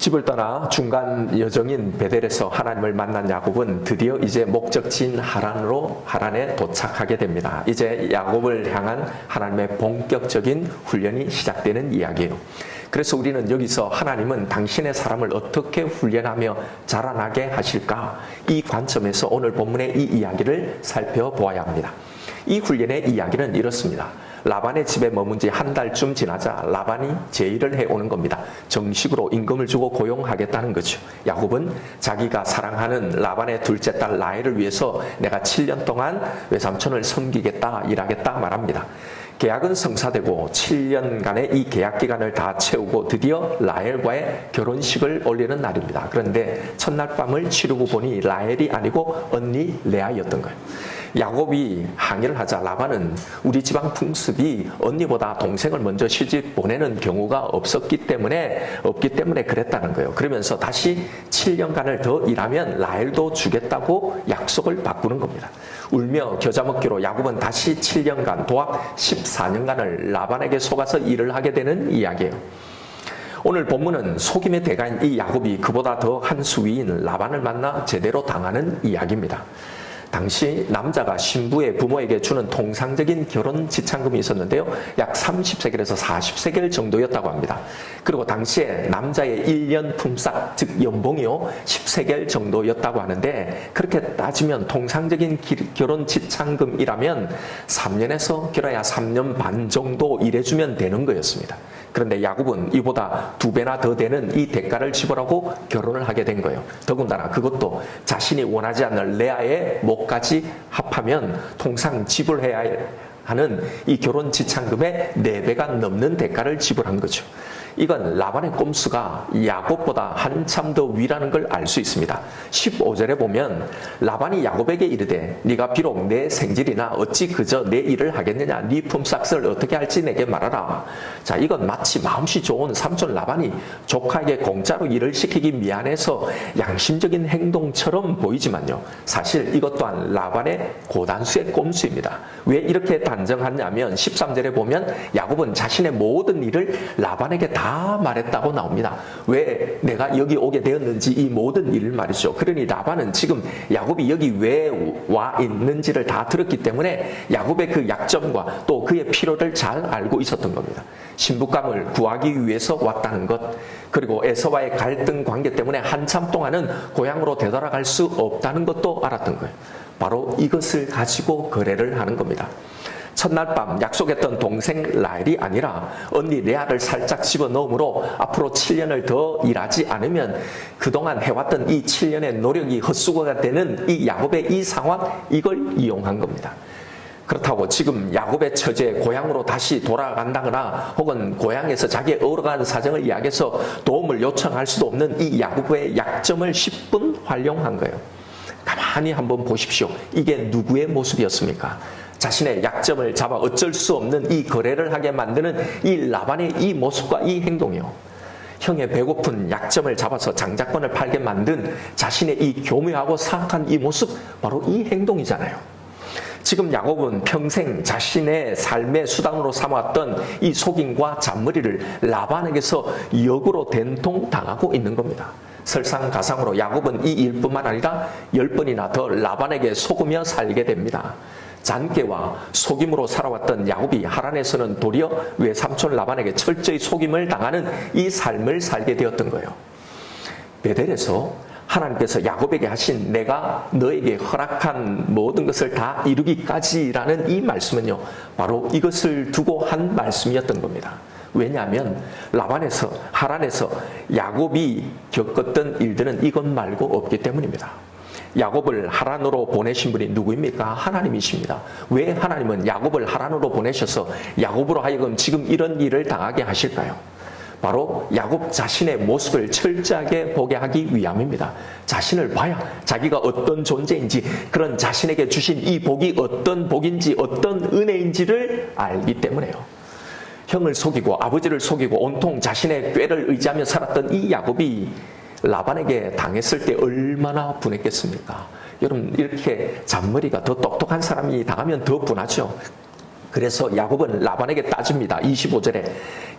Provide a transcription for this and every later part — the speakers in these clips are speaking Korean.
집을 떠나 중간 여정인 베델에서 하나님을 만난 야곱은 드디어 이제 목적지인 하란에 도착하게 됩니다. 이제 야곱을 향한 하나님의 본격적인 훈련이 시작되는 이야기예요. 그래서 우리는 여기서 하나님은 당신의 사람을 어떻게 훈련하며 자라나게 하실까? 이 관점에서 오늘 본문의 이 이야기를 살펴보아야 합니다. 이 훈련의 이야기는 이렇습니다. 라반의 집에 머문 지 한 달쯤 지나자 라반이 제의를 해오는 겁니다. 정식으로 임금을 주고 고용하겠다는 거죠. 야곱은 자기가 사랑하는 라반의 둘째 딸 라헬을 위해서 내가 7년 동안 외삼촌을 섬기겠다, 일하겠다 말합니다. 계약은 성사되고 7년간의 이 계약 기간을 다 채우고 드디어 라헬과의 결혼식을 올리는 날입니다. 그런데 첫날 밤을 치르고 보니 라헬이 아니고 언니 레아였던 거예요. 야곱이 항의를 하자 라반은 우리 집안 풍습이 언니보다 동생을 먼저 시집 보내는 경우가 없기 때문에 그랬다는 거예요. 그러면서 다시 7년간을 더 일하면 라헬도 주겠다고 약속을 바꾸는 겁니다. 울며 겨자 먹기로 야곱은 다시 7년간 도합 14년간을 라반에게 속아서 일을 하게 되는 이야기예요. 오늘 본문은 속임의 대가인 이 야곱이 그보다 더 한 수 위인 라반을 만나 제대로 당하는 이야기입니다. 당시 남자가 신부의 부모에게 주는 통상적인 결혼 지참금이 있었는데요. 약 30세겔에서 40세겔 정도였다고 합니다. 그리고 당시에 남자의 1년 품삯, 즉 연봉이요 10세겔 정도였다고 하는데 그렇게 따지면 통상적인 결혼 지참금이라면 3년에서 길어야 3년 반 정도 일해주면 되는 거였습니다. 그런데 야곱은 이보다 2배나 더 되는 이 대가를 지불하고 결혼을 하게 된 거예요. 더군다나 그것도 자신이 원하지 않는 레아의 목까지 합하면 통상 지불해야 하는 이 결혼 지참금의 4배가 넘는 대가를 지불한 거죠. 이건 라반의 꼼수가 야곱보다 한참 더 위라는 걸 알 수 있습니다. 15절에 보면 라반이 야곱에게 이르되 네가 비록 내 생질이나 어찌 그저 내 일을 하겠느냐, 네 품삯을 어떻게 할지 내게 말하라. 자, 이건 마치 마음씨 좋은 삼촌 라반이 조카에게 공짜로 일을 시키기 미안해서 양심적인 행동처럼 보이지만요, 사실 이것 또한 라반의 고단수의 꼼수입니다. 왜 이렇게 단정하냐면 13절에 보면 야곱은 자신의 모든 일을 라반에게 다 말했다고 나옵니다. 왜 내가 여기 오게 되었는지 이 모든 일을 말이죠. 그러니 라반은 지금 야곱이 여기 왜 와 있는지를 다 들었기 때문에 야곱의 그 약점과 또 그의 필요를 잘 알고 있었던 겁니다. 신부감을 구하기 위해서 왔다는 것, 그리고 에서와의 갈등 관계 때문에 한참 동안은 고향으로 되돌아갈 수 없다는 것도 알았던 거예요. 바로 이것을 가지고 거래를 하는 겁니다. 첫날 밤 약속했던 동생 라헬이 아니라 언니 레아를 살짝 집어넣으므로 앞으로 7년을 더 일하지 않으면 그동안 해왔던 이 7년의 노력이 헛수고가 되는 이 야곱의 이 상황, 이걸 이용한 겁니다. 그렇다고 지금 야곱의 처제 고향으로 다시 돌아간다거나 혹은 고향에서 자기의 어려운 사정을 이야기해서 도움을 요청할 수도 없는 이 야곱의 약점을 10분 활용한 거예요. 가만히 한번 보십시오. 이게 누구의 모습이었습니까? 자신의 약점을 잡아 어쩔 수 없는 이 거래를 하게 만드는 이 라반의 이 모습과 이 행동이요. 형의 배고픈 약점을 잡아서 장자권을 팔게 만든 자신의 이 교묘하고 사악한 이 모습, 바로 이 행동이잖아요. 지금 야곱은 평생 자신의 삶의 수단으로 삼아왔던 이 속임과 잔머리를 라반에게서 역으로 된통당하고 있는 겁니다. 설상가상으로 야곱은 이 일뿐만 아니라 10번이나 더 라반에게 속으며 살게 됩니다. 잔꾀와 속임으로 살아왔던 야곱이 하란에서는 도리어 외삼촌 라반에게 철저히 속임을 당하는 이 삶을 살게 되었던 거예요. 베델에서 하나님께서 야곱에게 하신 내가 너에게 허락한 모든 것을 다 이루기까지라는 이 말씀은요, 바로 이것을 두고 한 말씀이었던 겁니다. 왜냐하면 하란에서 야곱이 겪었던 일들은 이것 말고 없기 때문입니다. 야곱을 하란으로 보내신 분이 누구입니까? 하나님이십니다. 왜 하나님은 야곱을 하란으로 보내셔서 야곱으로 하여금 지금 이런 일을 당하게 하실까요? 바로 야곱 자신의 모습을 철저하게 보게 하기 위함입니다. 자신을 봐야 자기가 어떤 존재인지, 그런 자신에게 주신 이 복이 어떤 복인지, 어떤 은혜인지를 알기 때문에요. 형을 속이고 아버지를 속이고 온통 자신의 꾀를 의지하며 살았던 이 야곱이 라반에게 당했을 때 얼마나 분했겠습니까? 여러분, 이렇게 잔머리가 더 똑똑한 사람이 당하면 더 분하죠. 그래서 야곱은 라반에게 따집니다. 25절에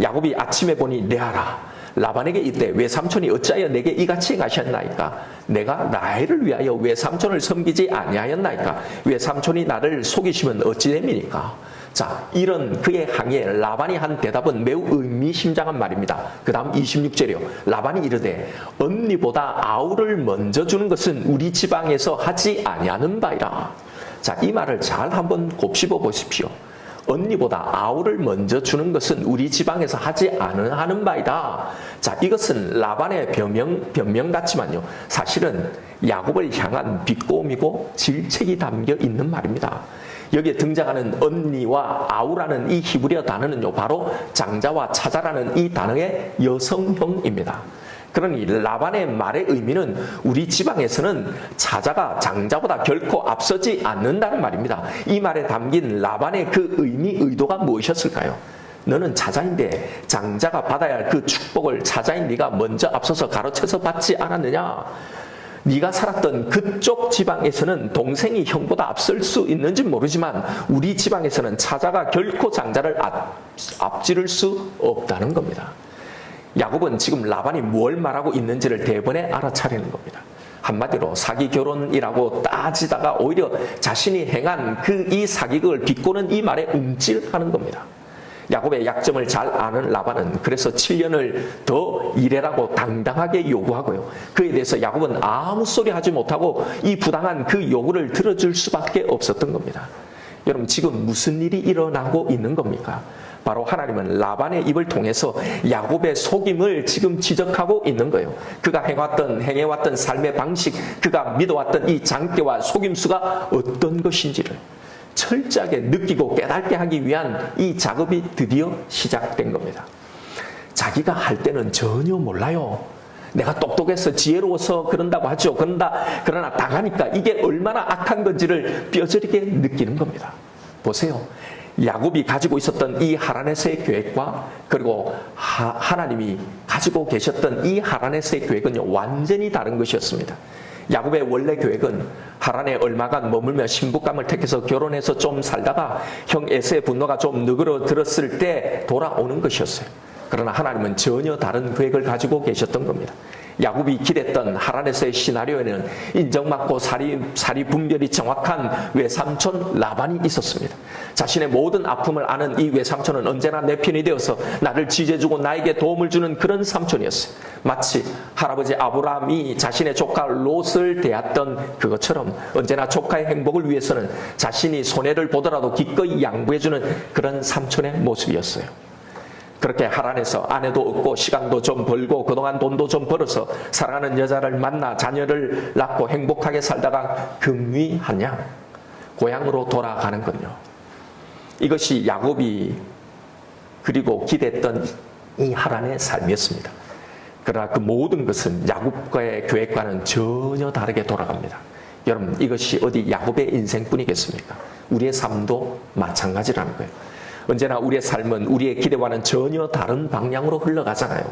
야곱이 아침에 보니 레아라. 라반에게 이때 외삼촌이 어찌하여 내게 이같이 행하셨나이까? 내가 라헬을 위하여 외삼촌을 섬기지 아니하였나이까? 외삼촌이 나를 속이시면 어찌 됨이니까? 자, 이런 그의 항의에 라반이 한 대답은 매우 의미심장한 말입니다. 그 다음 26절이요. 라반이 이르되 언니보다 아우를 먼저 주는 것은 우리 지방에서 하지 아니하는 바이라. 자, 이 말을 잘 한번 곱씹어 보십시오. 언니보다 아우를 먼저 주는 것은 우리 지방에서 하지 않은 바이다. 자, 이것은 라반의 변명 같지만요, 사실은 야곱을 향한 비꼬음이고 질책이 담겨 있는 말입니다. 여기에 등장하는 언니와 아우라는 이 히브리어 단어는요, 바로 장자와 차자라는 이 단어의 여성형입니다. 그러니 라반의 말의 의미는 우리 지방에서는 차자가 장자보다 결코 앞서지 않는다는 말입니다. 이 말에 담긴 라반의 그 의도가 무엇이었을까요? 너는 차자인데 장자가 받아야 할 그 축복을 차자인 네가 먼저 앞서서 가로채서 받지 않았느냐? 네가 살았던 그쪽 지방에서는 동생이 형보다 앞설 수 있는지 모르지만 우리 지방에서는 차자가 결코 장자를 앞지를 수 없다는 겁니다. 야곱은 지금 라반이 뭘 말하고 있는지를 대번에 알아차리는 겁니다. 한마디로 사기 결혼이라고 따지다가 오히려 자신이 행한 이 사기극을 비꼬는 이 말에 움찔하는 겁니다. 야곱의 약점을 잘 아는 라반은 그래서 7년을 더 일해라고 당당하게 요구하고요. 그에 대해서 야곱은 아무 소리 하지 못하고 이 부당한 그 요구를 들어줄 수밖에 없었던 겁니다. 여러분, 지금 무슨 일이 일어나고 있는 겁니까? 바로 하나님은 라반의 입을 통해서 야곱의 속임을 지금 지적하고 있는 거예요. 그가 행해왔던 삶의 방식, 그가 믿어왔던 이 장대와 속임수가 어떤 것인지를 철저하게 느끼고 깨닫게 하기 위한 이 작업이 드디어 시작된 겁니다. 자기가 할 때는 전혀 몰라요. 내가 똑똑해서 지혜로워서 그런다고 하죠. 그러나 당하니까 이게 얼마나 악한 건지를 뼈저리게 느끼는 겁니다. 보세요. 야곱이 가지고 있었던 이 하란에서의 계획과 그리고 하나님이 가지고 계셨던 이 하란에서의 계획은요, 완전히 다른 것이었습니다. 야곱의 원래 계획은 하란에 얼마간 머물며 신부감을 택해서 결혼해서 좀 살다가 형 에서의 분노가 좀 느그러들었을 때 돌아오는 것이었어요. 그러나 하나님은 전혀 다른 계획을 가지고 계셨던 겁니다. 야곱이 기댔던 하란에서의 시나리오에는 인정받고 사리 분별이 정확한 외삼촌 라반이 있었습니다. 자신의 모든 아픔을 아는 이 외삼촌은 언제나 내 편이 되어서 나를 지지해주고 나에게 도움을 주는 그런 삼촌이었어요. 마치 할아버지 아브라함이 자신의 조카 롯을 대했던 그것처럼 언제나 조카의 행복을 위해서는 자신이 손해를 보더라도 기꺼이 양보해주는 그런 삼촌의 모습이었어요. 그렇게 하란에서 아내도 얻고 시간도 좀 벌고 그동안 돈도 좀 벌어서 사랑하는 여자를 만나 자녀를 낳고 행복하게 살다가 금위하냐 고향으로 돌아가는군요. 이것이 야곱이 그리고 기대했던 이 하란의 삶이었습니다. 그러나 그 모든 것은 야곱과의 계획과는 전혀 다르게 돌아갑니다. 여러분, 이것이 어디 야곱의 인생뿐이겠습니까? 우리의 삶도 마찬가지라는 거예요. 언제나 우리의 삶은 우리의 기대와는 전혀 다른 방향으로 흘러가잖아요.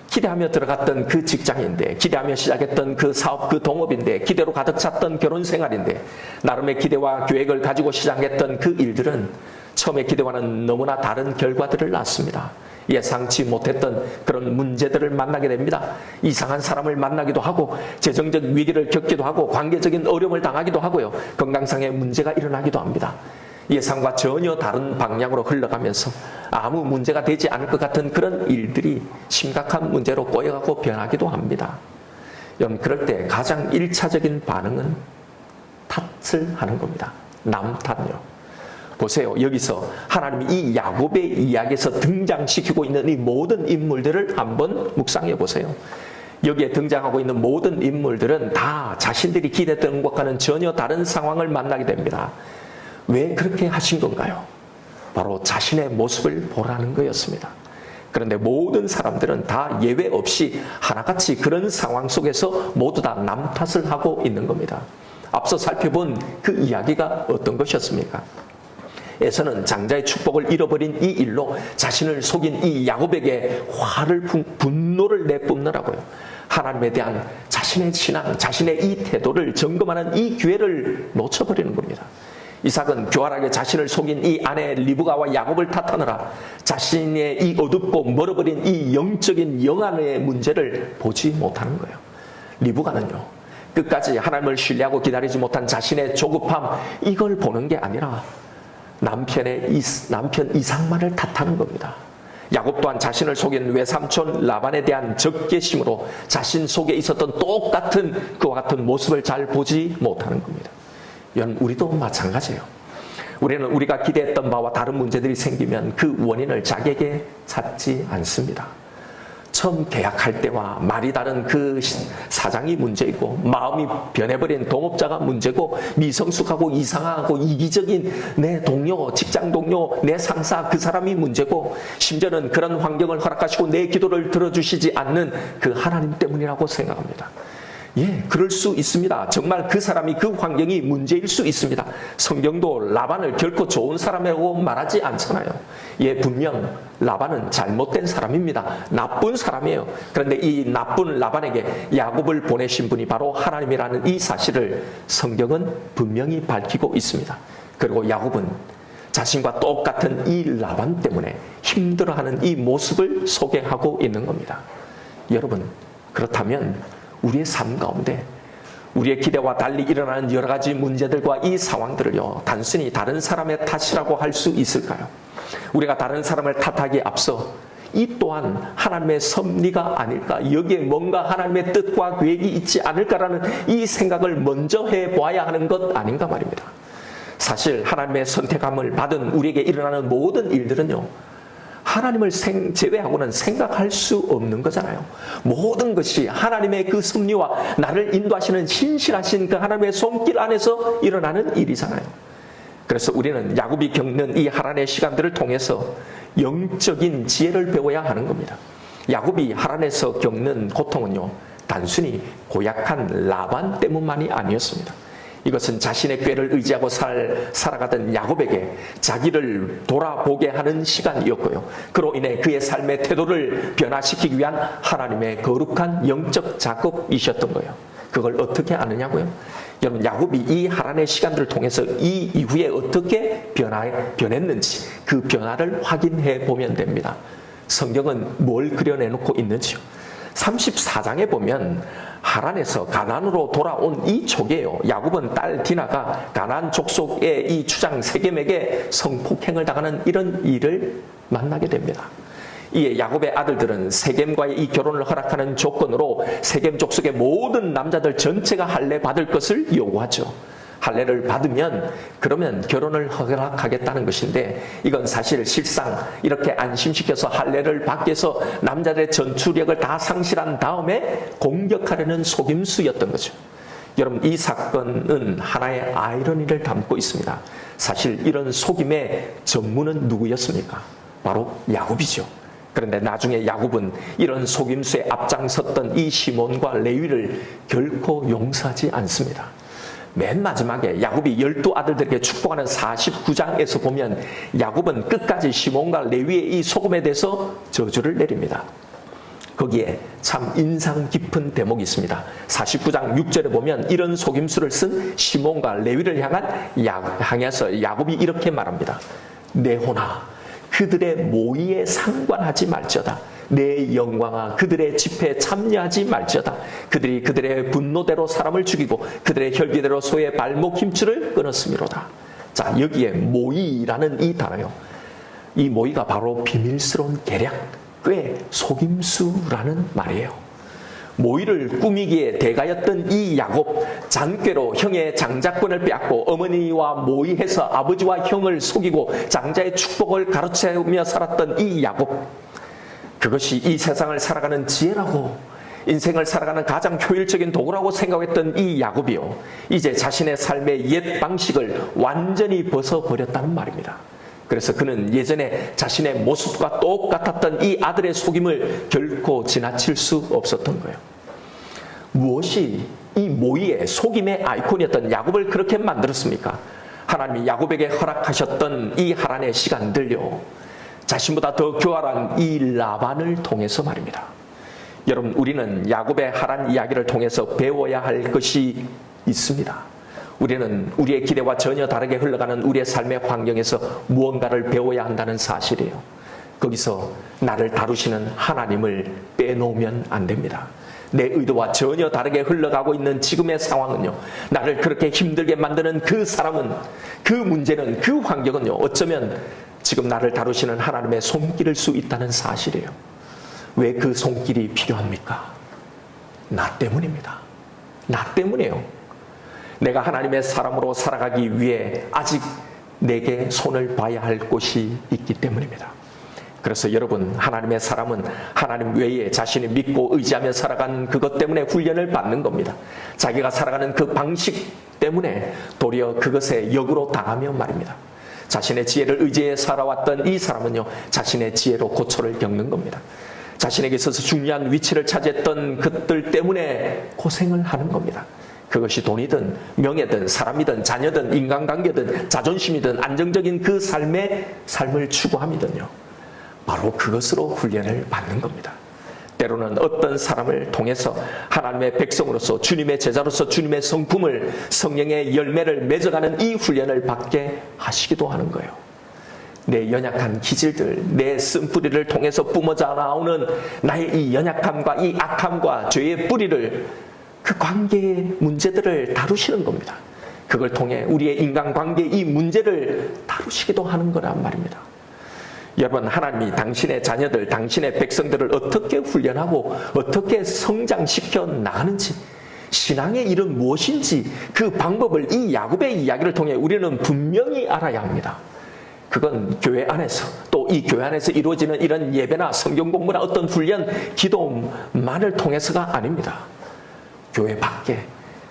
기대하며 들어갔던 그 직장인데, 기대하며 시작했던 그 사업, 그 동업인데, 기대로 가득 찼던 결혼 생활인데, 나름의 기대와 계획을 가지고 시작했던 그 일들은 처음의 기대와는 너무나 다른 결과들을 낳습니다. 예상치 못했던 그런 문제들을 만나게 됩니다. 이상한 사람을 만나기도 하고, 재정적 위기를 겪기도 하고, 관계적인 어려움을 당하기도 하고요. 건강상의 문제가 일어나기도 합니다. 예상과 전혀 다른 방향으로 흘러가면서 아무 문제가 되지 않을 것 같은 그런 일들이 심각한 문제로 꼬여가고 변하기도 합니다. 여러분, 그럴 때 가장 1차적인 반응은 탓을 하는 겁니다. 남 탓요. 보세요. 여기서 하나님이 이 야곱의 이야기에서 등장시키고 있는 이 모든 인물들을 한번 묵상해 보세요. 여기에 등장하고 있는 모든 인물들은 다 자신들이 기대했던 것과는 전혀 다른 상황을 만나게 됩니다. 왜 그렇게 하신 건가요? 바로 자신의 모습을 보라는 거였습니다. 그런데 모든 사람들은 다 예외 없이 하나같이 그런 상황 속에서 모두 다 남 탓을 하고 있는 겁니다. 앞서 살펴본 그 이야기가 어떤 것이었습니까? 에서는 장자의 축복을 잃어버린 이 일로 자신을 속인 이 야곱에게 분노를 내뿜느라고요. 하나님에 대한 자신의 신앙, 자신의 이 태도를 점검하는 이 기회를 놓쳐버리는 겁니다. 이삭은 교활하게 자신을 속인 이 아내 리브가와 야곱을 탓하느라 자신의 이 어둡고 멀어버린 이 영적인 영안의 문제를 보지 못하는 거예요. 리브가는요, 끝까지 하나님을 신뢰하고 기다리지 못한 자신의 조급함, 이걸 보는 게 아니라 남편 이삭만을 탓하는 겁니다. 야곱 또한 자신을 속인 외삼촌 라반에 대한 적개심으로 자신 속에 있었던 똑같은 그와 같은 모습을 잘 보지 못하는 겁니다. 여러분, 우리도 마찬가지예요. 우리는 우리가 기대했던 바와 다른 문제들이 생기면 그 원인을 자기에게 찾지 않습니다. 처음 계약할 때와 말이 다른 그 사장이 문제이고, 마음이 변해버린 동업자가 문제고, 미성숙하고 이상하고 이기적인 내 동료, 직장 동료, 내 상사, 그 사람이 문제고, 심지어는 그런 환경을 허락하시고 내 기도를 들어주시지 않는 그 하나님 때문이라고 생각합니다. 예, 그럴 수 있습니다. 정말 그 사람이, 그 환경이 문제일 수 있습니다. 성경도 라반을 결코 좋은 사람이라고 말하지 않잖아요. 예, 분명 라반은 잘못된 사람입니다. 나쁜 사람이에요. 그런데 이 나쁜 라반에게 야곱을 보내신 분이 바로 하나님이라는 이 사실을 성경은 분명히 밝히고 있습니다. 그리고 야곱은 자신과 똑같은 이 라반 때문에 힘들어하는 이 모습을 소개하고 있는 겁니다. 여러분, 그렇다면 우리의 삶 가운데 우리의 기대와 달리 일어나는 여러 가지 문제들과 이 상황들을요, 단순히 다른 사람의 탓이라고 할 수 있을까요? 우리가 다른 사람을 탓하기에 앞서 이 또한 하나님의 섭리가 아닐까, 여기에 뭔가 하나님의 뜻과 계획이 있지 않을까라는 이 생각을 먼저 해봐야 하는 것 아닌가 말입니다. 사실 하나님의 선택함을 받은 우리에게 일어나는 모든 일들은요, 하나님을 제외하고는 생각할 수 없는 거잖아요. 모든 것이 하나님의 그 섭리와 나를 인도하시는 신실하신 그 하나님의 손길 안에서 일어나는 일이잖아요. 그래서 우리는 야곱이 겪는 이 하란의 시간들을 통해서 영적인 지혜를 배워야 하는 겁니다. 야곱이 하란에서 겪는 고통은요, 단순히 고약한 라반 때문만이 아니었습니다. 이것은 자신의 꾀를 의지하고 살아가던 야곱에게 자기를 돌아보게 하는 시간이었고요. 그로 인해 그의 삶의 태도를 변화시키기 위한 하나님의 거룩한 영적 작업이셨던 거예요. 그걸 어떻게 아느냐고요? 여러분, 야곱이 이 하란의 시간들을 통해서 이 이후에 어떻게 변했는지 그 변화를 확인해 보면 됩니다. 성경은 뭘 그려내놓고 있는지요? 34장에 보면 하란에서 가나안으로 돌아온 이 족이에요. 야곱은 딸 디나가 가나안 족속의 이 주장 세겜에게 성폭행을 당하는 이런 일을 만나게 됩니다. 이에 야곱의 아들들은 세겜과의 이 결혼을 허락하는 조건으로 세겜 족속의 모든 남자들 전체가 할례 받을 것을 요구하죠. 할례를 받으면 그러면 결혼을 허락하겠다는 것인데, 이건 사실 실상 이렇게 안심시켜서 할례를 받기 위해서 남자들의 전투력을 다 상실한 다음에 공격하려는 속임수였던 거죠. 여러분, 이 사건은 하나의 아이러니를 담고 있습니다. 사실 이런 속임의 전무는 누구였습니까? 바로 야곱이죠. 그런데 나중에 야곱은 이런 속임수에 앞장섰던 이 시몬과 레위를 결코 용서하지 않습니다. 맨 마지막에 야곱이 12아들들에게 축복하는 49장에서 보면 야곱은 끝까지 시몬과 레위의 이 속음에 대해서 저주를 내립니다. 거기에 참 인상 깊은 대목이 있습니다. 49장 6절에 보면 이런 속임수를 쓴 시몬과 레위를 향해서 야곱이 이렇게 말합니다. 내 혼아, 그들의 모의에 상관하지 말지어다. 내 영광아, 그들의 집회에 참여하지 말지어다. 그들이 그들의 분노대로 사람을 죽이고 그들의 혈기대로 소의 발목 힘줄을 끊었음이로다. 자, 여기에 모의라는 이 단어요. 이 모의가 바로 비밀스러운 계략, 꽤, 속임수라는 말이에요. 모의를 꾸미기에 대가였던 이 야곱, 잔꾀로 형의 장자권을 빼앗고 어머니와 모의해서 아버지와 형을 속이고 장자의 축복을 가로채우며 살았던 이 야곱, 그것이 이 세상을 살아가는 지혜라고, 인생을 살아가는 가장 효율적인 도구라고 생각했던 이 야곱이요, 이제 자신의 삶의 옛 방식을 완전히 벗어버렸다는 말입니다. 그래서 그는 예전에 자신의 모습과 똑같았던 이 아들의 속임을 결코 지나칠 수 없었던 거예요. 무엇이 이 모의의 속임의 아이콘이었던 야곱을 그렇게 만들었습니까? 하나님이 야곱에게 허락하셨던 이 하란의 시간들요, 자신보다 더 교활한 이 라반을 통해서 말입니다. 여러분, 우리는 야곱의 하란 이야기를 통해서 배워야 할 것이 있습니다. 우리는 우리의 기대와 전혀 다르게 흘러가는 우리의 삶의 환경에서 무언가를 배워야 한다는 사실이에요. 거기서 나를 다루시는 하나님을 빼놓으면 안 됩니다. 내 의도와 전혀 다르게 흘러가고 있는 지금의 상황은요, 나를 그렇게 힘들게 만드는 그 사람은, 그 문제는, 그 환경은요, 어쩌면 지금 나를 다루시는 하나님의 손길일 수 있다는 사실이에요. 왜 그 손길이 필요합니까? 나 때문입니다. 나 때문이에요. 내가 하나님의 사람으로 살아가기 위해 아직 내게 손을 봐야 할 곳이 있기 때문입니다. 그래서 여러분, 하나님의 사람은 하나님 외에 자신이 믿고 의지하며 살아간 그것 때문에 훈련을 받는 겁니다. 자기가 살아가는 그 방식 때문에 도리어 그것에 역으로 당하며 말입니다. 자신의 지혜를 의지해 살아왔던 이 사람은요, 자신의 지혜로 고초를 겪는 겁니다. 자신에게 있어서 중요한 위치를 차지했던 것들 때문에 고생을 하는 겁니다. 그것이 돈이든 명예든 사람이든 자녀든 인간관계든 자존심이든 안정적인 그 삶을 추구함이든요, 바로 그것으로 훈련을 받는 겁니다. 때로는 어떤 사람을 통해서 하나님의 백성으로서, 주님의 제자로서 주님의 성품을, 성령의 열매를 맺어가는 이 훈련을 받게 하시기도 하는 거예요. 내 연약한 기질들, 내 쓴뿌리를 통해서 뿜어져 나오는 나의 이 연약함과 이 악함과 죄의 뿌리를, 그 관계의 문제들을 다루시는 겁니다. 그걸 통해 우리의 인간관계의 이 문제를 다루시기도 하는 거란 말입니다. 여러분, 하나님이 당신의 자녀들, 당신의 백성들을 어떻게 훈련하고 어떻게 성장시켜 나가는지, 신앙의 일은 무엇인지 그 방법을 이 야곱의 이야기를 통해 우리는 분명히 알아야 합니다. 그건 교회 안에서, 또 이 교회 안에서 이루어지는 이런 예배나 성경 공부나 어떤 훈련, 기도만을 통해서가 아닙니다. 교회 밖에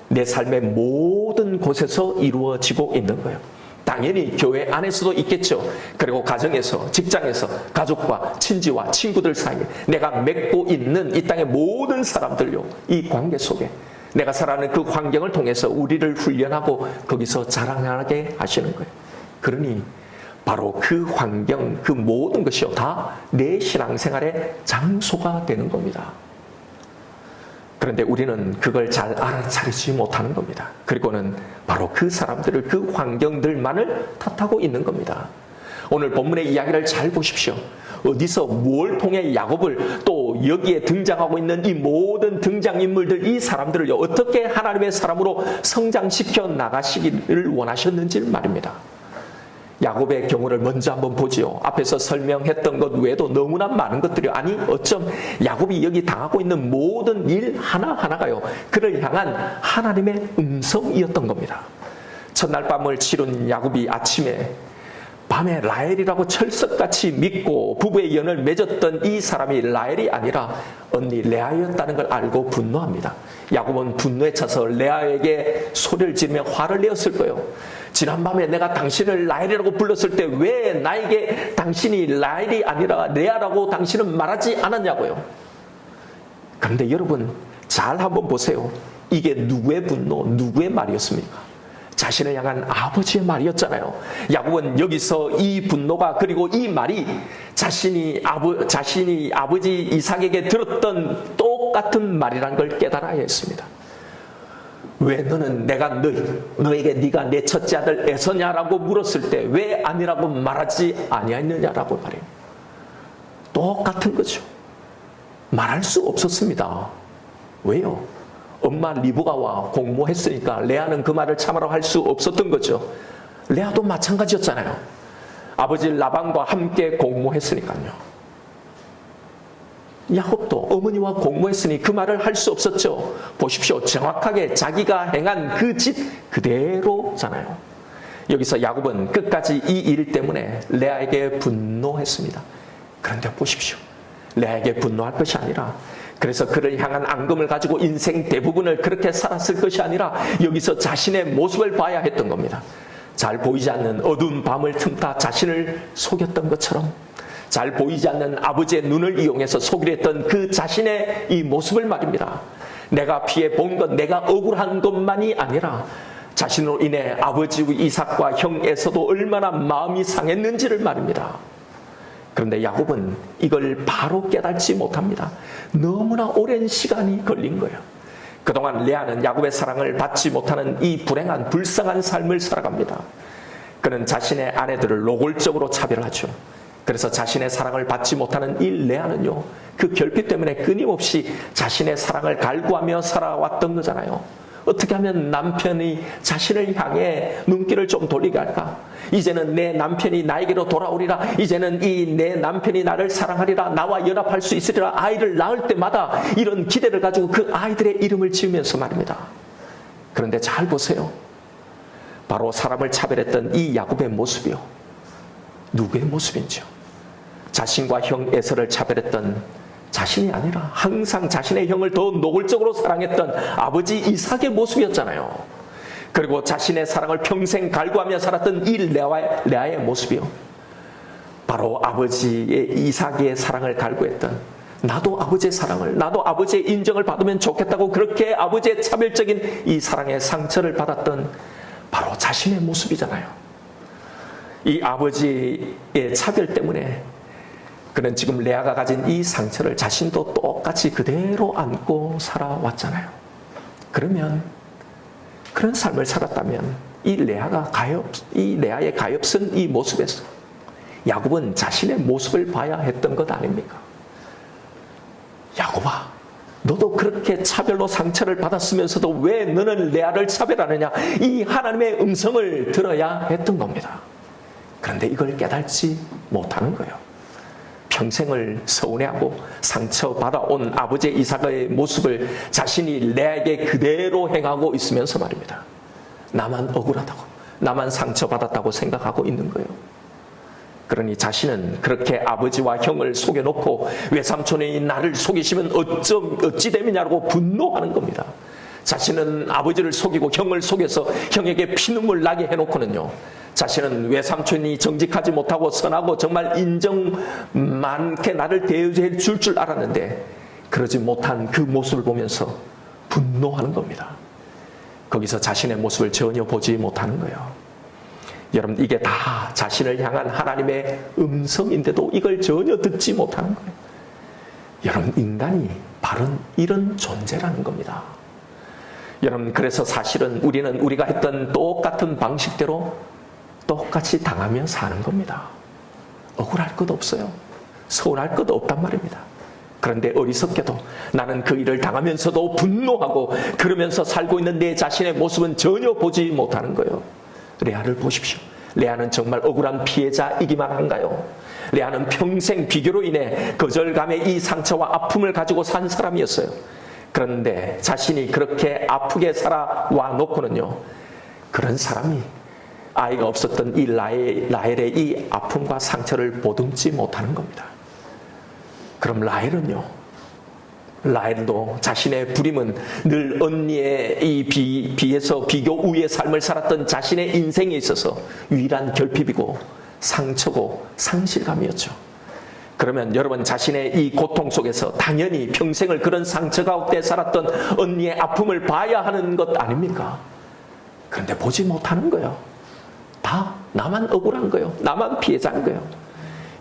내 삶의 모든 곳에서 이루어지고 있는 거예요. 당연히 교회 안에서도 있겠죠. 그리고 가정에서, 직장에서, 가족과 친지와 친구들 사이에 내가 맺고 있는 이 땅의 모든 사람들요, 이 관계 속에 내가 살아가는 그 환경을 통해서 우리를 훈련하고 거기서 자라나게 하시는 거예요. 그러니 바로 그 환경, 그 모든 것이요, 다 내 신앙생활의 장소가 되는 겁니다. 그런데 우리는 그걸 잘 알아차리지 못하는 겁니다. 그리고는 바로 그 사람들을, 그 환경들만을 탓하고 있는 겁니다. 오늘 본문의 이야기를 잘 보십시오. 어디서 뭘 통해 야곱을, 또 여기에 등장하고 있는 이 모든 등장인물들, 이 사람들을 어떻게 하나님의 사람으로 성장시켜 나가시기를 원하셨는지 말입니다. 야곱의 경우를 먼저 한번 보지요. 앞에서 설명했던 것 외에도 너무나 많은 것들이, 아니 어쩜 야곱이 여기 당하고 있는 모든 일 하나하나가요, 그를 향한 하나님의 음성이었던 겁니다. 첫날 밤을 치룬 야곱이 아침에, 밤에 라헬이라고 철석같이 믿고 부부의 연을 맺었던 이 사람이 라헬이 아니라 언니 레아였다는 걸 알고 분노합니다. 야곱은 분노에 차서 레아에게 소리를 지르며 화를 내었을 거예요. 지난밤에 내가 당신을 라헬이라고 불렀을 때 왜 나에게 당신이 라헬이 아니라 레아라고 당신은 말하지 않았냐고요. 그런데 여러분, 잘 한번 보세요. 이게 누구의 분노, 누구의 말이었습니까? 자신을 향한 아버지의 말이었잖아요. 야곱은 여기서 이 분노가, 그리고 이 말이 자신이 아버지 이삭에게 들었던 똑같은 말이라는 걸 깨달아야 했습니다. 왜 너는 내가 너에게 네가 내 첫째 아들 에서냐라고 물었을 때 왜 아니라고 말하지 아니했느냐라고 말해요. 똑같은 거죠. 말할 수 없었습니다. 왜요? 엄마 리브가와 공모했으니까 레아는 그 말을 참으라고 할 수 없었던 거죠. 레아도 마찬가지였잖아요. 아버지 라반과 함께 공모했으니까요. 야곱도 어머니와 공모했으니 그 말을 할 수 없었죠. 보십시오. 정확하게 자기가 행한 그 짓 그대로잖아요. 여기서 야곱은 끝까지 이 일 때문에 레아에게 분노했습니다. 그런데 보십시오. 레아에게 분노할 것이 아니라, 그래서 그를 향한 앙금을 가지고 인생 대부분을 그렇게 살았을 것이 아니라 여기서 자신의 모습을 봐야 했던 겁니다. 잘 보이지 않는 어두운 밤을 틈타 자신을 속였던 것처럼, 잘 보이지 않는 아버지의 눈을 이용해서 속이려 했던 그 자신의 이 모습을 말입니다. 내가 피해 본 것, 내가 억울한 것만이 아니라 자신으로 인해 아버지 이삭과 형 에서도 얼마나 마음이 상했는지를 말입니다. 그런데 야곱은 이걸 바로 깨닫지 못합니다. 너무나 오랜 시간이 걸린 거예요. 그동안 레아는 야곱의 사랑을 받지 못하는 이 불행한 불쌍한 삶을 살아갑니다. 그는 자신의 아내들을 노골적으로 차별하죠. 그래서 자신의 사랑을 받지 못하는 이 레아는요, 그 결핍 때문에 끊임없이 자신의 사랑을 갈구하며 살아왔던 거잖아요. 어떻게 하면 남편이 자신을 향해 눈길을 좀 돌리게 할까? 이제는 내 남편이 나에게로 돌아오리라. 이제는 이 내 남편이 나를 사랑하리라. 나와 연합할 수 있으리라. 아이를 낳을 때마다 이런 기대를 가지고 그 아이들의 이름을 지으면서 말입니다. 그런데 잘 보세요. 바로 사람을 차별했던 이 야곱의 모습이요, 누구의 모습인지요? 자신과 형 에서를 차별했던 자신이 아니라 항상 자신의 형을 더 노골적으로 사랑했던 아버지 이삭의 모습이었잖아요. 그리고 자신의 사랑을 평생 갈구하며 살았던 이 레아의 모습이요, 바로 아버지의 이삭의 사랑을 갈구했던, 나도 아버지의 사랑을, 나도 아버지의 인정을 받으면 좋겠다고 그렇게 아버지의 차별적인 이 사랑의 상처를 받았던 바로 자신의 모습이잖아요. 이 아버지의 차별 때문에 그는 지금 레아가 가진 이 상처를 자신도 똑같이 그대로 안고 살아왔잖아요. 그러면, 그런 삶을 살았다면 이 레아의 가엾은 이 모습에서 야곱은 자신의 모습을 봐야 했던 것 아닙니까? 야곱아, 너도 그렇게 차별로 상처를 받았으면서도 왜 너는 레아를 차별하느냐? 이 하나님의 음성을 들어야 했던 겁니다. 그런데 이걸 깨닫지 못하는 거예요. 평생을 서운해하고 상처받아온 아버지 이삭의 모습을 자신이 레아에게 그대로 행하고 있으면서 말입니다. 나만 억울하다고, 나만 상처받았다고 생각하고 있는 거예요. 그러니 자신은 그렇게 아버지와 형을 속여놓고 외삼촌이 나를 속이시면 어찌 되느냐고 분노하는 겁니다. 자신은 아버지를 속이고 형을 속여서 형에게 피눈물 나게 해놓고는요, 자신은 외삼촌이 정직하지 못하고 선하고 정말 인정 많게 나를 대해줄 줄 알았는데 그러지 못한 그 모습을 보면서 분노하는 겁니다. 거기서 자신의 모습을 전혀 보지 못하는 거예요. 여러분, 이게 다 자신을 향한 하나님의 음성인데도 이걸 전혀 듣지 못하는 거예요. 여러분, 인간이 바로 이런 존재라는 겁니다. 여러분, 그래서 사실은 우리는 우리가 했던 똑같은 방식대로 똑같이 당하며 사는 겁니다. 억울할 것 없어요. 서운할 것 없단 말입니다. 그런데 어리석게도 나는 그 일을 당하면서도 분노하고 그러면서 살고 있는 내 자신의 모습은 전혀 보지 못하는 거예요. 레아를 보십시오. 레아는 정말 억울한 피해자이기만 한가요? 레아는 평생 비교로 인해 거절감의 이 상처와 아픔을 가지고 산 사람이었어요. 그런데 자신이 그렇게 아프게 살아와 놓고는요, 그런 사람이 아이가 없었던 이 라헬의 이 아픔과 상처를 보듬지 못하는 겁니다. 그럼 라헬도 자신의 부림은 늘 언니의 이 비에서 비교 우의 삶을 살았던 자신의 인생에 있어서 유일한 결핍이고 상처고 상실감이었죠. 그러면 여러분, 자신의 이 고통 속에서 당연히 평생을 그런 상처 가운데 살았던 언니의 아픔을 봐야 하는 것 아닙니까? 그런데 보지 못하는 거예요. 다 나만 억울한 거예요. 나만 피해자인 거예요.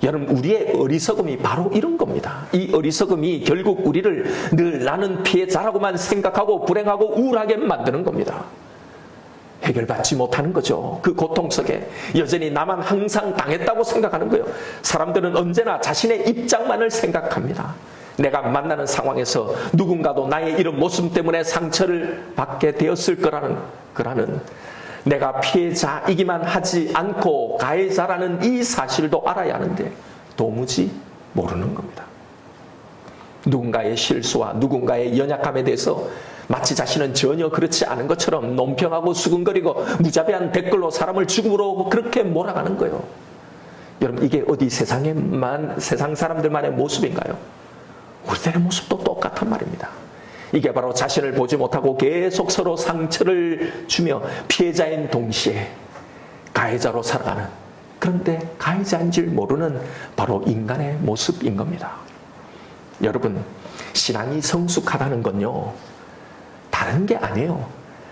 여러분, 우리의 어리석음이 바로 이런 겁니다. 이 어리석음이 결국 우리를 늘 나는 피해자라고만 생각하고 불행하고 우울하게 만드는 겁니다. 해결받지 못하는 거죠. 그 고통 속에 여전히 나만 항상 당했다고 생각하는 거예요. 사람들은 언제나 자신의 입장만을 생각합니다. 내가 만나는 상황에서 누군가도 나의 이런 모습 때문에 상처를 받게 되었을 거라는 내가 피해자이기만 하지 않고 가해자라는 이 사실도 알아야 하는데 도무지 모르는 겁니다. 누군가의 실수와 누군가의 연약함에 대해서 마치 자신은 전혀 그렇지 않은 것처럼 논평하고 수근거리고 무자비한 댓글로 사람을 죽음으로 그렇게 몰아가는 거예요. 여러분, 이게 어디 세상 사람들만의 모습인가요? 우리들의 모습도 똑같단 말입니다. 이게 바로 자신을 보지 못하고 계속 서로 상처를 주며 피해자인 동시에 가해자로 살아가는, 그런데 가해자인 줄 모르는 바로 인간의 모습인 겁니다. 여러분, 신앙이 성숙하다는 건요, 다른 게 아니에요.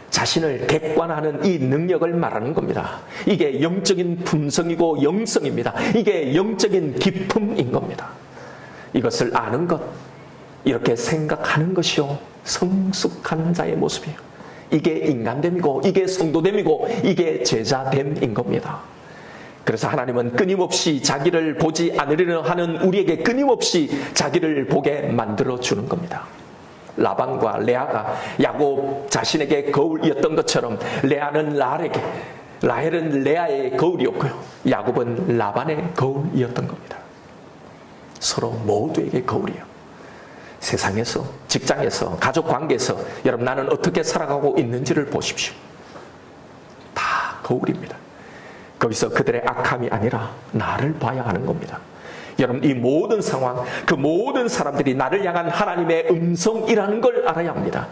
자신을 객관화하는 이 능력을 말하는 겁니다. 이게 영적인 품성이고 영성입니다. 이게 영적인 기품인 겁니다. 이것을 아는 것, 이렇게 생각하는 것이요 성숙한 자의 모습이에요. 이게 인간됨이고 이게 성도됨이고 이게 제자됨인 겁니다. 그래서 하나님은 끊임없이 자기를 보지 않으려 하는 우리에게 끊임없이 자기를 보게 만들어 주는 겁니다. 라반과 레아가 야곱 자신에게 거울이었던 것처럼 레아는 라헬은 레아의 거울이었고요, 야곱은 라반의 거울이었던 겁니다. 서로 모두에게 거울이에요. 세상에서, 직장에서, 가족 관계에서 여러분 나는 어떻게 살아가고 있는지를 보십시오. 다 거울입니다. 거기서 그들의 악함이 아니라 나를 봐야 하는 겁니다. 여러분 이 모든 상황, 그 모든 사람들이 나를 향한 하나님의 음성이라는 걸 알아야 합니다.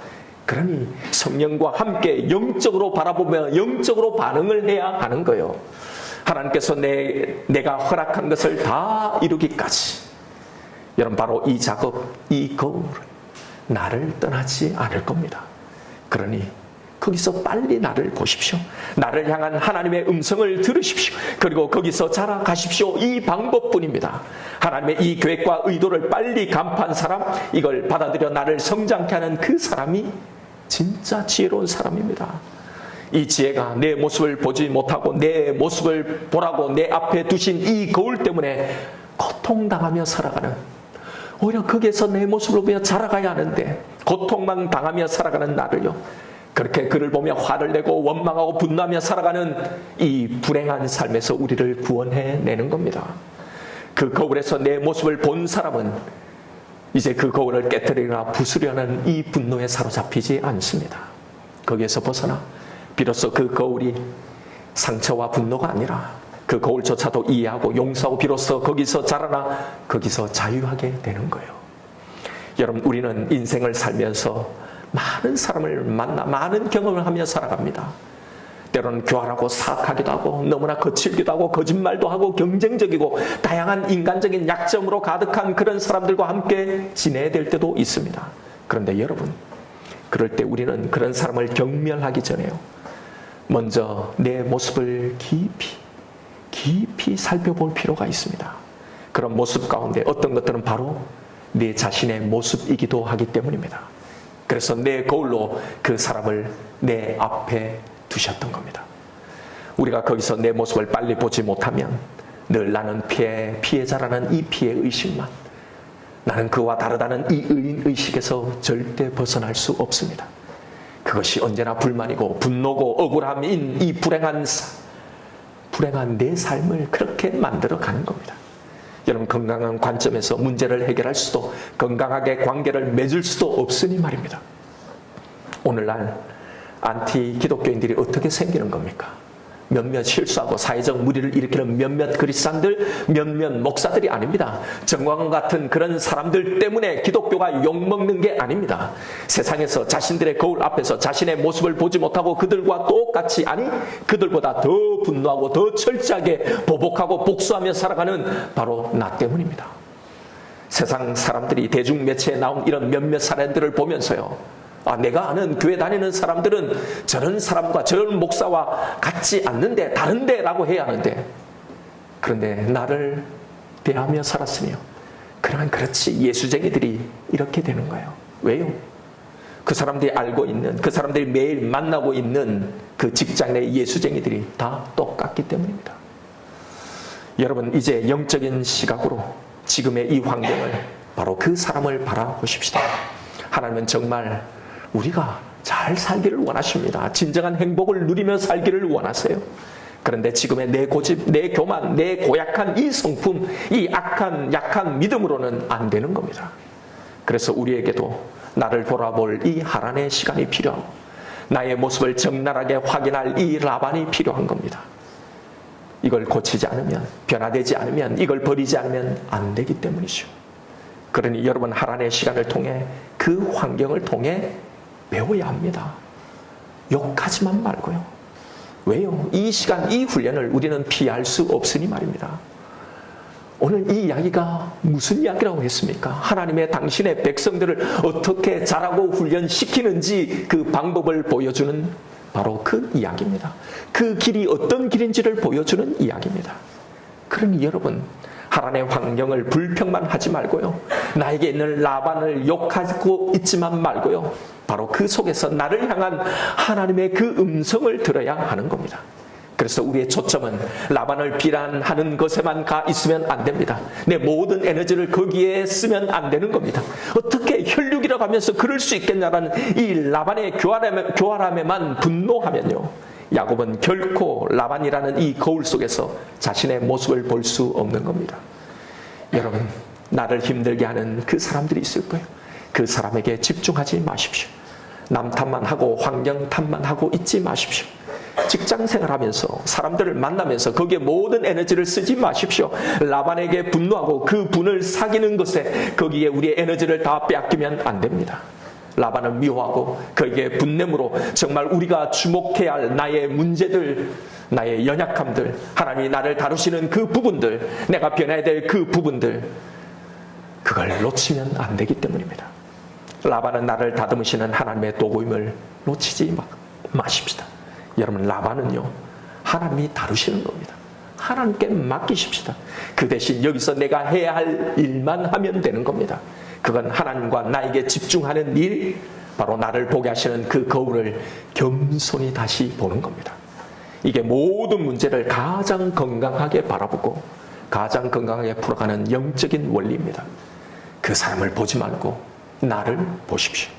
그러니 성령과 함께 영적으로 바라보며 영적으로 반응을 해야 하는 거예요. 하나님께서 내가 허락한 것을 다 이루기까지 여러분 바로 이 작업, 이 거울은 나를 떠나지 않을 겁니다. 그러니 거기서 빨리 나를 보십시오. 나를 향한 하나님의 음성을 들으십시오. 그리고 거기서 자라가십시오. 이 방법뿐입니다. 하나님의 이 계획과 의도를 빨리 간파한 사람, 이걸 받아들여 나를 성장케 하는 그 사람이 진짜 지혜로운 사람입니다. 이 지혜가 내 모습을 보지 못하고 내 모습을 보라고 내 앞에 두신 이 거울 때문에 고통당하며 살아가는, 오히려 거기에서 내 모습을 보며 자라가야 하는데 고통만 당하며 살아가는 나를요, 그렇게 그를 보며 화를 내고 원망하고 분노하며 살아가는 이 불행한 삶에서 우리를 구원해내는 겁니다. 그 거울에서 내 모습을 본 사람은 이제 그 거울을 깨뜨리거나 부수려는 이 분노에 사로잡히지 않습니다. 거기에서 벗어나 비로소 그 거울이 상처와 분노가 아니라 그 거울조차도 이해하고 용서하고 비로소 거기서 자라나 거기서 자유하게 되는 거예요. 여러분 우리는 인생을 살면서 많은 사람을 만나 많은 경험을 하며 살아갑니다. 때로는 교활하고 사악하기도 하고 너무나 거칠기도 하고 거짓말도 하고 경쟁적이고 다양한 인간적인 약점으로 가득한 그런 사람들과 함께 지내야 될 때도 있습니다. 그런데 여러분 그럴 때 우리는 그런 사람을 경멸하기 전에요, 먼저 내 모습을 깊이 살펴볼 필요가 있습니다. 그런 모습 가운데 어떤 것들은 바로 내 자신의 모습이기도 하기 때문입니다. 그래서 내 거울로 그 사람을 내 앞에 두셨던 겁니다. 우리가 거기서 내 모습을 빨리 보지 못하면 늘 나는 피해자라는 이 피해의식만, 나는 그와 다르다는 이 의인의식에서 절대 벗어날 수 없습니다. 그것이 언제나 불만이고 분노고 억울함인 이 불행한 내 삶을 그렇게 만들어 가는 겁니다. 여러분 건강한 관점에서 문제를 해결할 수도 건강하게 관계를 맺을 수도 없으니 말입니다. 오늘날 안티 기독교인들이 어떻게 생기는 겁니까? 몇몇 실수하고 사회적 무리를 일으키는 몇몇 그리스도인들, 몇몇 목사들이 아닙니다. 정광훈 같은 그런 사람들 때문에 기독교가 욕먹는 게 아닙니다. 세상에서 자신들의 거울 앞에서 자신의 모습을 보지 못하고 그들과 똑같이, 아니 그들보다 더 분노하고 더 철저하게 보복하고 복수하며 살아가는 바로 나 때문입니다. 세상 사람들이 대중매체에 나온 이런 몇몇 사례들을 보면서요, 내가 아는 교회 다니는 사람들은 저런 사람과 저런 목사와 같지 않는데 다른데 라고 해야 하는데, 그런데 나를 대하며 살았으며 그러면 그렇지 예수쟁이들이 이렇게 되는 거예요. 왜요? 그 사람들이 알고 있는, 그 사람들이 매일 만나고 있는 그 직장의 예수쟁이들이 다 똑같기 때문입니다. 여러분 이제 영적인 시각으로 지금의 이 환경을, 바로 그 사람을 바라보십시다. 하나님은 정말 우리가 잘 살기를 원하십니다. 진정한 행복을 누리며 살기를 원하세요. 그런데 지금의 내 고집, 내 교만, 내 고약한 이 성품, 이 약한 믿음으로는 안 되는 겁니다. 그래서 우리에게도 나를 돌아볼 이 하란의 시간이 필요하고 나의 모습을 적나라하게 확인할 이 라반이 필요한 겁니다. 이걸 고치지 않으면, 변화되지 않으면, 이걸 버리지 않으면 안 되기 때문이죠. 그러니 여러분 하란의 시간을 통해 그 환경을 통해 배워야 합니다. 욕하지만 말고요. 왜요? 이 시간, 이 훈련을 우리는 피할 수 없으니 말입니다. 오늘 이 이야기가 무슨 이야기라고 했습니까? 하나님의 당신의 백성들을 어떻게 자라고 훈련시키는지 그 방법을 보여주는 바로 그 이야기입니다. 그 길이 어떤 길인지를 보여주는 이야기입니다. 그러니 여러분 하란의 환경을 불평만 하지 말고요. 나에게 있는 라반을 욕하고 있지만 말고요. 바로 그 속에서 나를 향한 하나님의 그 음성을 들어야 하는 겁니다. 그래서 우리의 초점은 라반을 비난하는 것에만 가 있으면 안 됩니다. 내 모든 에너지를 거기에 쓰면 안 되는 겁니다. 어떻게 혈육이라고 하면서 그럴 수 있겠냐라는 이 라반의 교활함에만 분노하면요, 야곱은 결코 라반이라는 이 거울 속에서 자신의 모습을 볼 수 없는 겁니다. 여러분, 나를 힘들게 하는 그 사람들이 있을 거예요. 그 사람에게 집중하지 마십시오. 남 탓만 하고 환경 탓만 하고 있지 마십시오. 직장 생활하면서 사람들을 만나면서 거기에 모든 에너지를 쓰지 마십시오. 라반에게 분노하고 그 분을 사귀는 것에 거기에 우리의 에너지를 다 빼앗기면 안 됩니다. 라반을 미워하고 거기에 분냄으로 정말 우리가 주목해야 할 나의 문제들, 나의 연약함들, 하나님이 나를 다루시는 그 부분들, 내가 변해야 될 그 부분들, 그걸 놓치면 안 되기 때문입니다. 라반은 나를 다듬으시는 하나님의 도구임을 놓치지 마십시다. 여러분, 라반은요, 하나님이 다루시는 겁니다. 하나님께 맡기십시다. 그 대신 여기서 내가 해야 할 일만 하면 되는 겁니다. 그건 하나님과 나에게 집중하는 일, 바로 나를 보게 하시는 그 거울을 겸손히 다시 보는 겁니다. 이게 모든 문제를 가장 건강하게 바라보고 가장 건강하게 풀어가는 영적인 원리입니다. 그 사람을 보지 말고 나를 보십시오.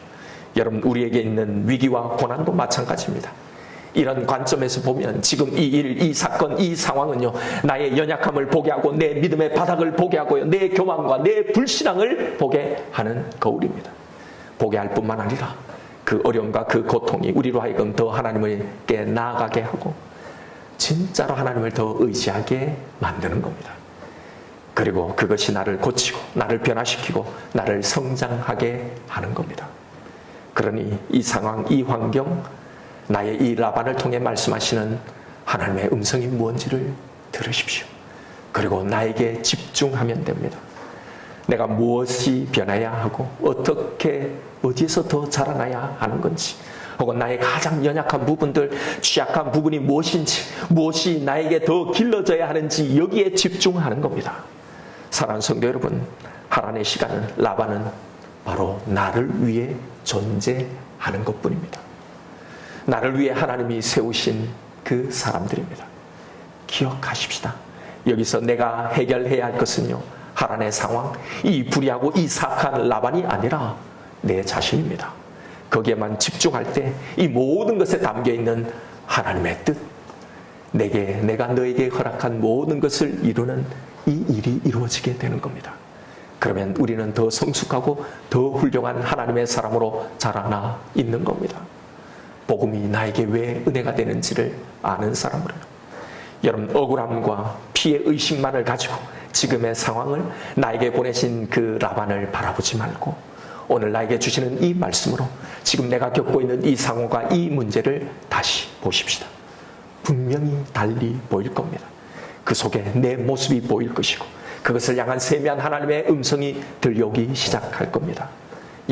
여러분, 우리에게 있는 위기와 고난도 마찬가지입니다. 이런 관점에서 보면 지금 이 일, 이 사건, 이 상황은요, 나의 연약함을 보게 하고 내 믿음의 바닥을 보게 하고요, 내 교만과 내 불신앙을 보게 하는 거울입니다. 보게 할 뿐만 아니라 그 어려움과 그 고통이 우리로 하여금 더 하나님께 나아가게 하고 진짜로 하나님을 더 의지하게 만드는 겁니다. 그리고 그것이 나를 고치고 나를 변화시키고 나를 성장하게 하는 겁니다. 그러니 이 상황, 이 환경, 나의 이 라반을 통해 말씀하시는 하나님의 음성이 무엇인지를 들으십시오. 그리고 나에게 집중하면 됩니다. 내가 무엇이 변해야 하고 어떻게 어디에서 더 자라나야 하는 건지, 혹은 나의 가장 연약한 부분들, 취약한 부분이 무엇인지, 무엇이 나에게 더 길러져야 하는지 여기에 집중하는 겁니다. 사랑하는 성도 여러분, 하나님의 시간은, 라반은 바로 나를 위해 존재하는 것뿐입니다. 나를 위해 하나님이 세우신 그 사람들입니다. 기억하십시다. 여기서 내가 해결해야 할 것은요, 하란의 상황, 이 불의하고 이 사악한 라반이 아니라 내 자신입니다. 거기에만 집중할 때 이 모든 것에 담겨있는 하나님의 뜻, 내가 너에게 허락한 모든 것을 이루는 이 일이 이루어지게 되는 겁니다. 그러면 우리는 더 성숙하고 더 훌륭한 하나님의 사람으로 자라나 있는 겁니다. 복음이 나에게 왜 은혜가 되는지를 아는 사람으로요. 여러분, 억울함과 피해 의식만을 가지고 지금의 상황을, 나에게 보내신 그 라반을 바라보지 말고 오늘 나에게 주시는 이 말씀으로 지금 내가 겪고 있는 이 상황과 이 문제를 다시 보십시다. 분명히 달리 보일 겁니다. 그 속에 내 모습이 보일 것이고 그것을 향한 세미한 하나님의 음성이 들려오기 시작할 겁니다.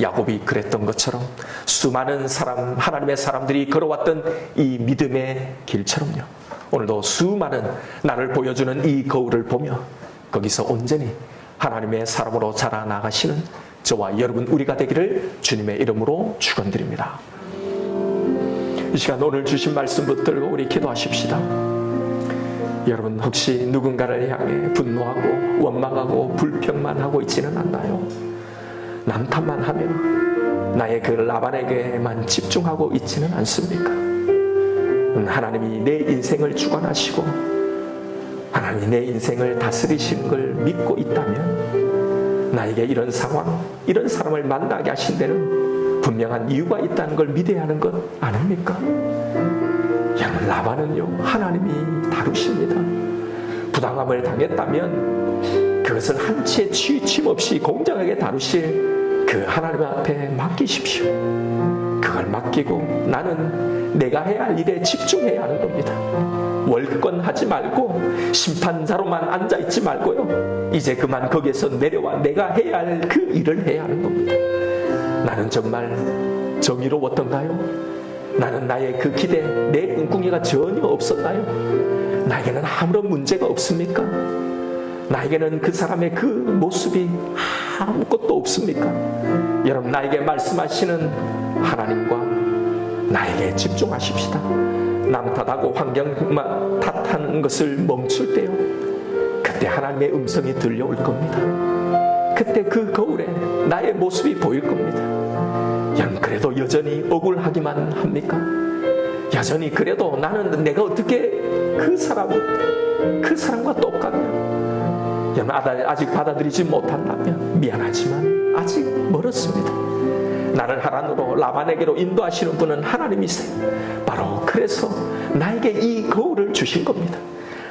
야곱이 그랬던 것처럼 수많은 하나님의 사람들이 걸어왔던 이 믿음의 길처럼요, 오늘도 수많은 나를 보여주는 이 거울을 보며 거기서 온전히 하나님의 사람으로 자라나가시는 저와 여러분, 우리가 되기를 주님의 이름으로 축원드립니다. 이 시간 오늘 주신 말씀 붙들고 우리 기도하십시다. 여러분, 혹시 누군가를 향해 분노하고 원망하고 불평만 하고 있지는 않나요? 남탓만 하며 나의 그 라반에게만 집중하고 있지는 않습니까? 하나님이 내 인생을 주관하시고 하나님이 내 인생을 다스리시는 걸 믿고 있다면 나에게 이런 상황, 이런 사람을 만나게 하신 데는 분명한 이유가 있다는 걸 믿어야 하는 것 아닙니까? 여러분, 라반은요, 하나님이 다루십니다. 부당함을 당했다면 그것을 한치의 치우침 없이 공정하게 다루실 그 하나님 앞에 맡기십시오. 그걸 맡기고 나는 내가 해야 할 일에 집중해야 하는 겁니다. 월권하지 말고 심판자로만 앉아있지 말고요, 이제 그만 거기에서 내려와 내가 해야 할 그 일을 해야 하는 겁니다. 나는 정말 정의로웠던가요? 나는 나의 그 기대, 내 꿍꿍이가 전혀 없었나요? 나에게는 아무런 문제가 없습니까? 나에게는 그 사람의 그 모습이 아무것도 없습니까? 여러분, 나에게 말씀하시는 하나님과 나에게 집중하십시다. 남 탓하고 환경만 탓하는 것을 멈출 때요, 그때 하나님의 음성이 들려올 겁니다. 그때 그 거울에 나의 모습이 보일 겁니다. 여러분, 그래도 여전히 억울하기만 합니까? 여전히 그래도 나는 내가 어떻게 그 사람과 똑같냐? 여러분, 아직 받아들이지 못한다면 미안하지만 아직 멀었습니다. 나를 하나님으로 라반에게로 인도하시는 분은 하나님이세요. 바로 그래서 나에게 이 거울을 주신 겁니다.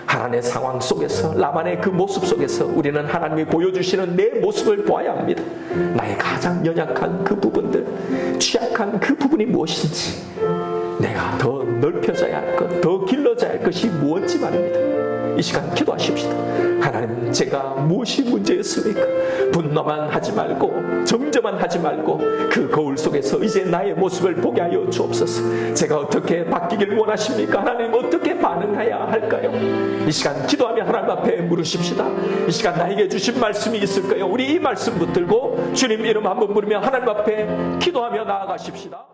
하나님의 상황 속에서, 라반의 그 모습 속에서 우리는 하나님이 보여주시는 내 모습을 보아야 합니다. 나의 가장 연약한 그 부분들, 취약한 그 부분이 무엇인지, 내가 더 넓혀져야 할 것, 더 길러져야 할 것이 무엇인지 말입니다. 이 시간 기도하십시다. 하나님, 제가 무엇이 문제였습니까? 분노만 하지 말고, 정죄만 하지 말고, 그 거울 속에서 이제 나의 모습을 보게 하여 주옵소서. 제가 어떻게 바뀌길 원하십니까? 하나님, 어떻게 반응해야 할까요? 이 시간 기도하며 하나님 앞에 물으십시다. 이 시간 나에게 주신 말씀이 있을 거예요. 우리 이 말씀 붙들고 주님 이름 한번 부르며 하나님 앞에 기도하며 나아가십시다.